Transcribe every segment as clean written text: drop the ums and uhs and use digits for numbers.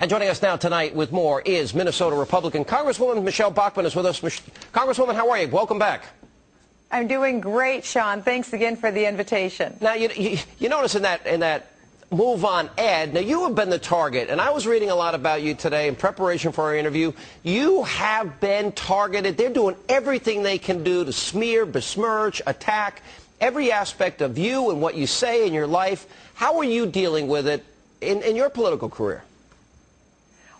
And joining us now tonight with more is Minnesota Republican Congresswoman Michelle Bachmann is with us. Congresswoman, how are you? Welcome back. I'm doing great, Sean. Thanks again for the invitation. Now, you notice in that move on Ed, now you have been the target, and I was reading a lot about you today in preparation for our interview. You have been targeted. They're doing everything they can do to smear, besmirch, attack every aspect of you and what you say in your life. How are you dealing with it in your political career?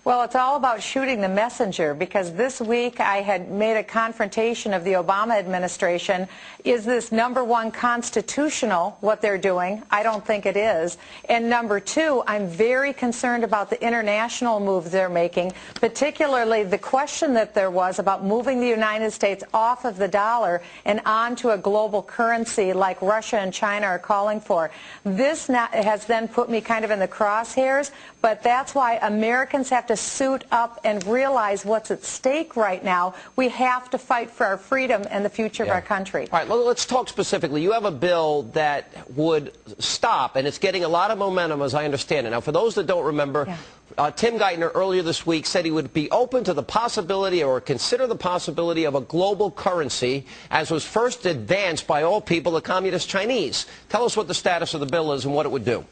Well, it's all about shooting the messenger, because this week I had made a confrontation of the Obama administration. Is this, number one, constitutional, what they're doing? I don't think it is. And number two, I'm very concerned about the international moves they're making, particularly the question that there was about moving the United States off of the dollar and onto a global currency like Russia and China are calling for. This has then put me kind of in the crosshairs, but that's why Americans have to suit up and realize what's at stake right now. We have to fight for our freedom and the future of our country. All right, well, let's talk specifically. You have a bill that would stop, and it's getting a lot of momentum, as I understand it. Now, for those that don't remember, Tim Geithner earlier this week said he would be open to the possibility or consider the possibility of a global currency, as was first advanced by all people, the Communist Chinese. Tell us what the status of the bill is and what it would do.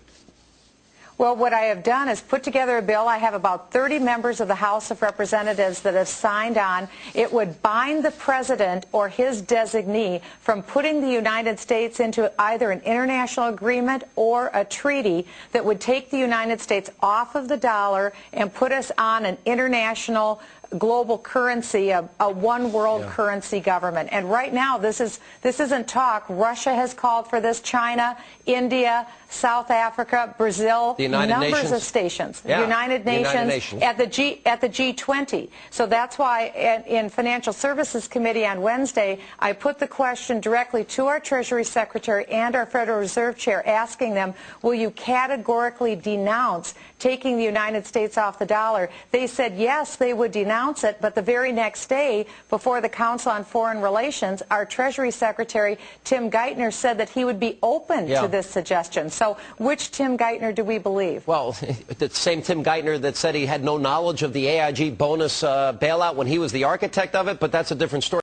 Well, what I have done is put together a bill. I have about 30 members of the House of Representatives that have signed on. It would bind the president or his designee from putting the United States into either an international agreement or a treaty that would take the United States off of the dollar and put us on an international global currency, a one world currency government. And right now, this isn't talk. Russia has called for this, China, India, South Africa, Brazil, the United numbers Nations. Of stations, United Nations at the G20. So that's why in Financial Services Committee on Wednesday, I put the question directly to our Treasury Secretary and our Federal Reserve Chair, asking them, will you categorically denounce taking the United States off the dollar? They said yes, they would denounce it, but the very next day, before the Council on Foreign Relations, our Treasury Secretary, Tim Geithner, said that he would be open to this suggestion. So which Tim Geithner do we believe? Well, the same Tim Geithner that said he had no knowledge of the AIG bonus bailout when he was the architect of it, but that's a different story.